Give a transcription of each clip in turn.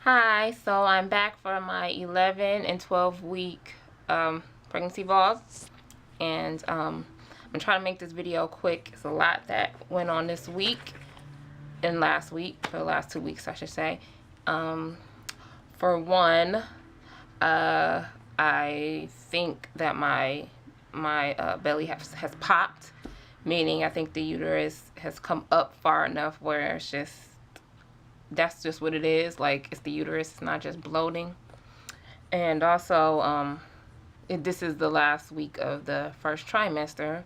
Hi, so I'm back for my 11 and 12 week pregnancy vlog, and I'm trying to make this video quick. It's a lot that went on this week and last week, for the last 2 weeks I should say. For one, I think that my belly has popped, meaning I think the uterus has come up far enough where that's just what it is. Like, it's the uterus, it's not just bloating. And also, this is the last week of the first trimester,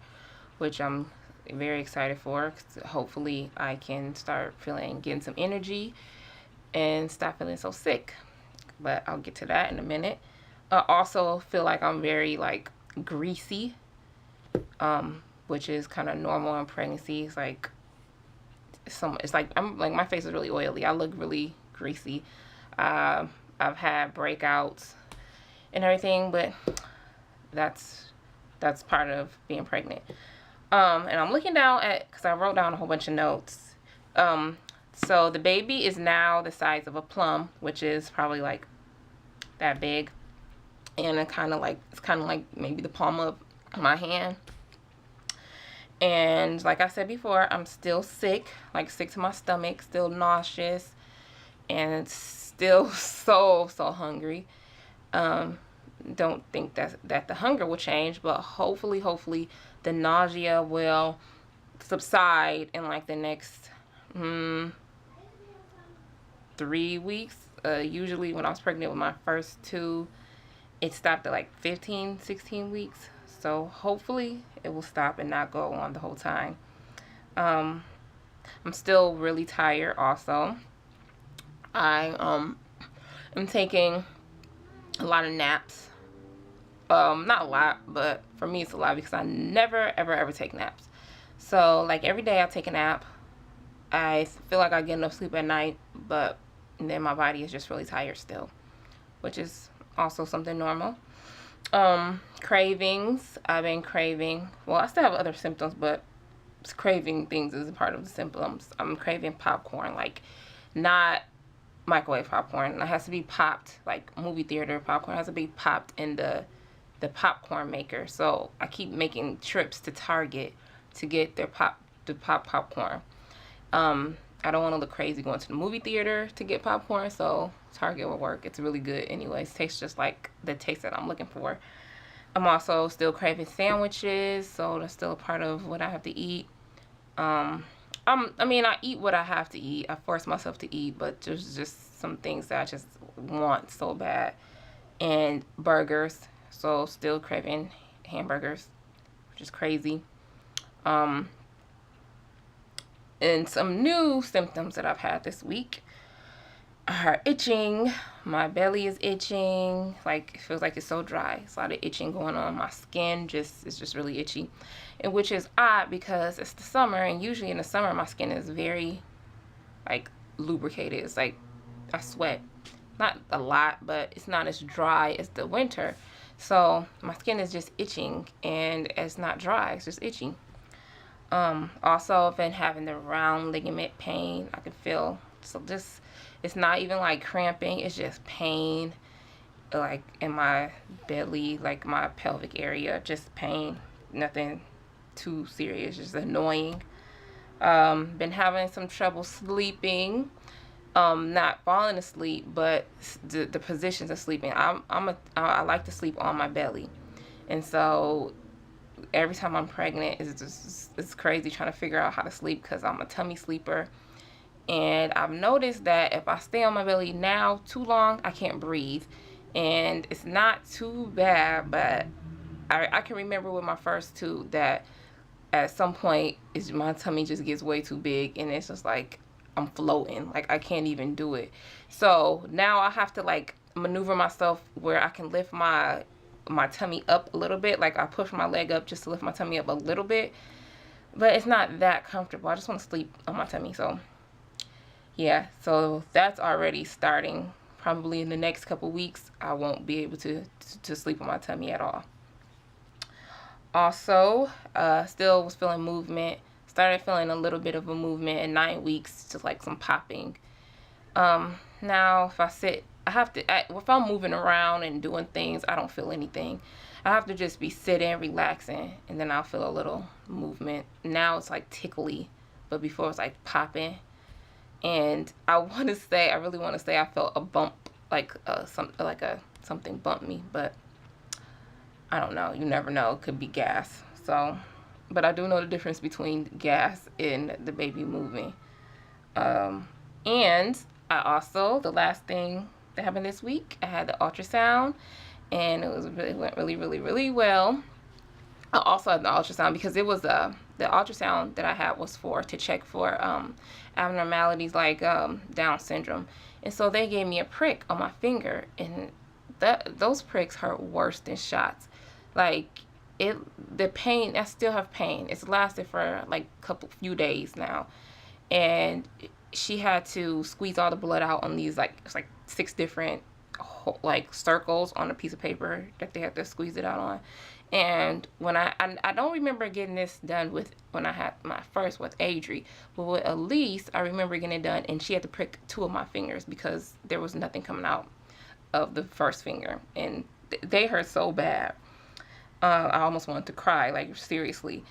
which I'm very excited for. 'Cause hopefully I can start getting some energy and stop feeling so sick. But I'll get to that in a minute. I also feel like I'm very greasy, which is kind of normal in pregnancy. It's like my face is really oily. I look really greasy. I've had breakouts and everything, but that's part of being pregnant. And I'm looking down because I wrote down a whole bunch of notes. So the baby is now the size of a plum, which is probably like that big, and it's kind of like maybe the palm of my hand. And like I said before, I'm still sick, sick to my stomach, still nauseous, and still so hungry. Don't think that the hunger will change, but hopefully the nausea will subside in like the next 3 weeks. Usually when I was pregnant with my first two, it stopped at like 15, 16 weeks. So hopefully it will stop and not go on the whole time. I'm still really tired also. I am taking a lot of naps. Not a lot, but for me it's a lot because I never ever take naps. So like every day I take a nap. I feel like I get enough sleep at night, but then my body is just really tired still, which is also something normal. Cravings. I've been craving, well, I still have other symptoms, but craving things is a part of the symptoms. I'm craving popcorn, like not microwave popcorn. It has to be popped, like movie theater popcorn. It has to be popped in the popcorn maker. So I keep making trips to Target to get the popcorn. I don't want to look crazy going to the movie theater to get popcorn, so Target will work. It's really good anyways. Tastes just like the taste that I'm looking for. I'm also still craving sandwiches, so that's still a part of what I have to eat. I eat what I have to eat. I force myself to eat, but there's just some things that I just want so bad. And burgers, so still craving hamburgers, which is crazy. And some new symptoms that I've had this week are itching. My belly is itching. Like, it feels like it's so dry. It's a lot of itching going on. My skin is just really itchy. And which is odd because it's the summer, and usually in the summer my skin is very lubricated. It's like I sweat. Not a lot, but it's not as dry as the winter. So my skin is just itching, and it's not dry, it's just itchy. Also, I've been having the round ligament pain. I can feel, so just, it's not even like cramping, it's just pain, like in my belly, like my pelvic area, just pain. Nothing too serious, just annoying. Been having some trouble sleeping. Not falling asleep, but the positions of sleeping. I like to sleep on my belly, and so every time I'm pregnant, it's crazy trying to figure out how to sleep because I'm a tummy sleeper. And I've noticed that if I stay on my belly now too long, I can't breathe. And it's not too bad, but I can remember with my first two that at some point my tummy just gets way too big, and it's just like I'm floating, like I can't even do it. So now I have to maneuver myself where I can lift my tummy up a little bit. Like I push my leg up just to lift my tummy up a little bit, but it's not that comfortable. I just want to sleep on my tummy. So yeah, so that's already starting. Probably in the next couple weeks I won't be able to sleep on my tummy at all. Also, still was feeling movement. Started feeling a little bit of a movement in 9 weeks, just like some popping. now if I sit, if I'm moving around and doing things, I don't feel anything. I have to just be sitting, relaxing, and then I'll feel a little movement. Now it's like tickly, but before it's like popping. And I really want to say I felt a bump, like something bumped me, but I don't know. You never know. It could be gas. So, but I do know the difference between gas and the baby moving. And I also, the last thing that happened this week, I had the ultrasound, and it went really, really, really well. I also had the ultrasound because it was the ultrasound that I had was to check for abnormalities like Down syndrome, and so they gave me a prick on my finger, and those pricks hurt worse than shots. Like the pain, I still have pain. It's lasted for like few days now, and she had to squeeze all the blood out on these it's like 6 different like circles on a piece of paper that they had to squeeze it out on. And when I don't remember getting this done when I had my first with Adri, but with Elise, I remember getting it done, and she had to prick 2 of my fingers because there was nothing coming out of the first finger, and they hurt so bad. I almost wanted to cry, like seriously.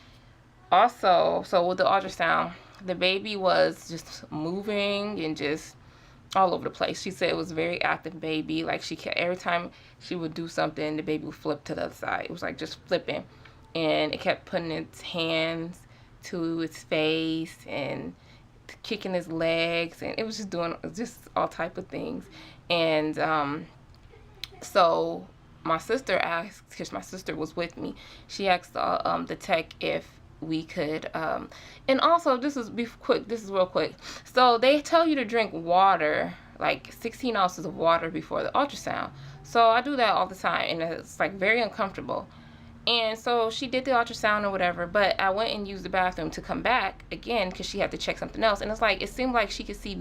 Also, so with the ultrasound, the baby was just moving and just all over the place. She said it was a very active baby. Like every time she would do something, the baby would flip to the other side. It was like just flipping, and it kept putting its hands to its face and kicking his legs, and it was just doing just all type of things. And so my sister asked, because my sister was with me, she asked the tech if we could and also this is real quick. So they tell you to drink water, like 16 ounces of water before the ultrasound. So I do that all the time, and it's like very uncomfortable. And so she did the ultrasound or whatever, but I went and used the bathroom to come back again because she had to check something else. And it's like, it seemed like she could see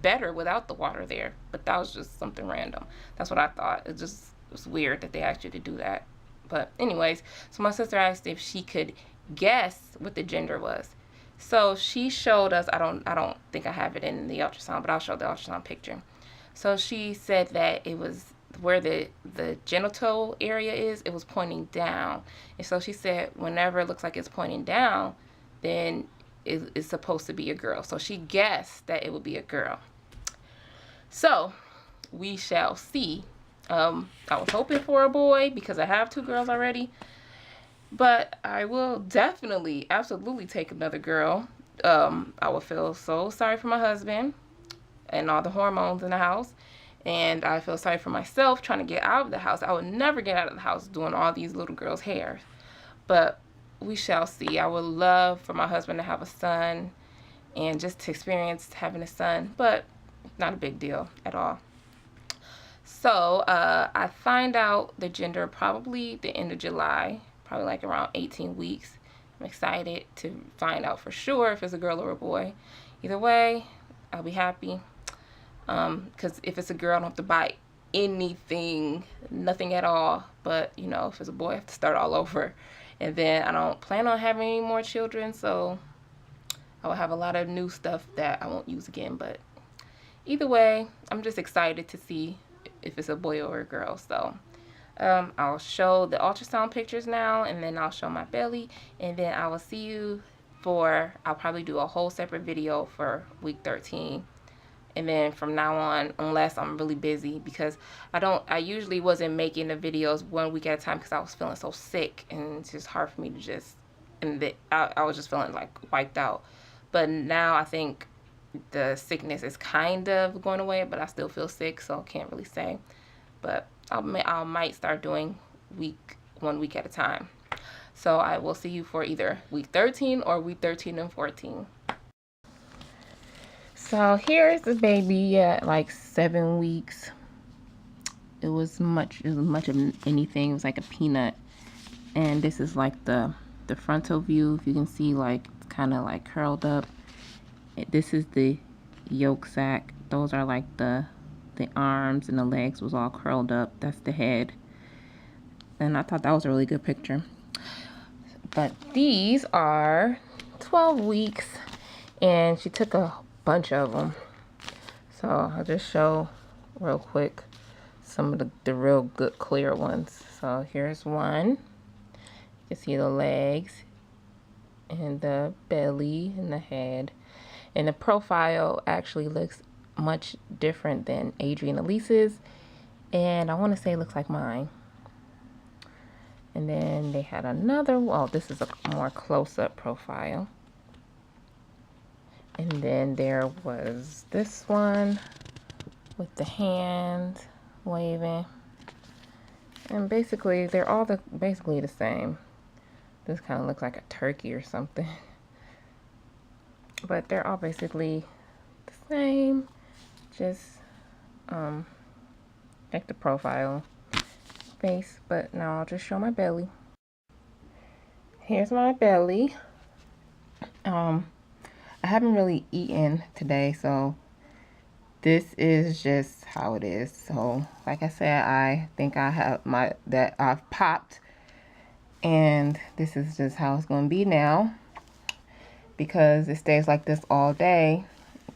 better without the water there, but that was just something random. That's what I thought. It was weird that they asked you to do that. But anyways, so my sister asked if she could guess what the gender was. So she showed us, I don't think I have it in the ultrasound, but I'll show the ultrasound picture. So she said that it was where the genital area is, it was pointing down. And so she said whenever it looks like it's pointing down, then it's supposed to be a girl. So she guessed that it would be a girl. So we shall see. I was hoping for a boy because I have 2 girls already, but I will definitely, absolutely take another girl. I would feel so sorry for my husband and all the hormones in the house. And I feel sorry for myself trying to get out of the house. I would never get out of the house doing all these little girls' hair. But we shall see. I would love for my husband to have a son and just to experience having a son, but not a big deal at all. So I find out the gender probably the end of July, probably like around 18 weeks. I'm excited to find out for sure if it's a girl or a boy. Either way, I'll be happy. Because if it's a girl, I don't have to buy anything, nothing at all. But, if it's a boy, I have to start all over. And then I don't plan on having any more children, so I will have a lot of new stuff that I won't use again. But either way, I'm just excited to see if it's a boy or a girl. So I'll show the ultrasound pictures now, and then I'll show my belly, and then I will see you I'll probably do a whole separate video for week 13. And then from now on, unless I'm really busy, because I usually wasn't making the videos 1 week at a time because I was feeling so sick, and it's just hard for me to I was just feeling like wiped out. But now I think the sickness is kind of going away, but I still feel sick, so I can't really say. But I might start doing 1 week at a time. So I will see you for either week 13 or week 13 and 14. So here's the baby at like 7 weeks. It was much of anything. It was like a peanut. And this is like the frontal view. If you can see, like it's kind of like curled up. This is the yolk sac. Those are like the arms, and the legs was all curled up. That's the head. And I thought that was a really good picture. But these are 12 weeks, and she took a bunch of them. So I'll just show real quick some of the real good clear ones. So here's one. You can see the legs and the belly and the head. And the profile actually looks much different than Adrienne Elise's. And I want to say it looks like mine. And then they had another, well, this is a more close-up profile. And then there was this one with the hand waving. And basically, they're all basically the same. This kind of looks like a turkey or something. But they're all basically the same. Just like the profile face. But now I'll just show my belly. Here's my belly. I haven't really eaten today, so this is just how it is. So like I said, I think I have that I've popped, and this is just how it's going to be now, because it stays like this all day,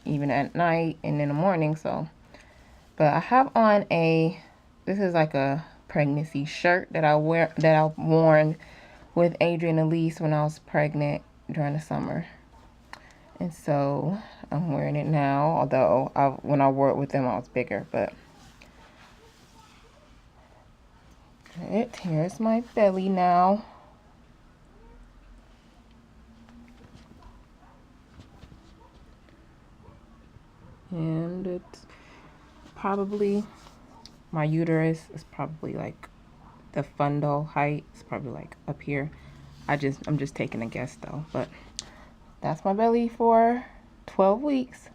even at night and in the morning. So, but I have on this is like a pregnancy shirt that I've worn with Adrienne Elise when I was pregnant during the summer. And so I'm wearing it now, although when I wore it with them I was bigger. But here's my belly now. And it's probably, my uterus is probably like the fundal height. It's probably like up here. I'm just taking a guess though. But that's my belly for 12 weeks.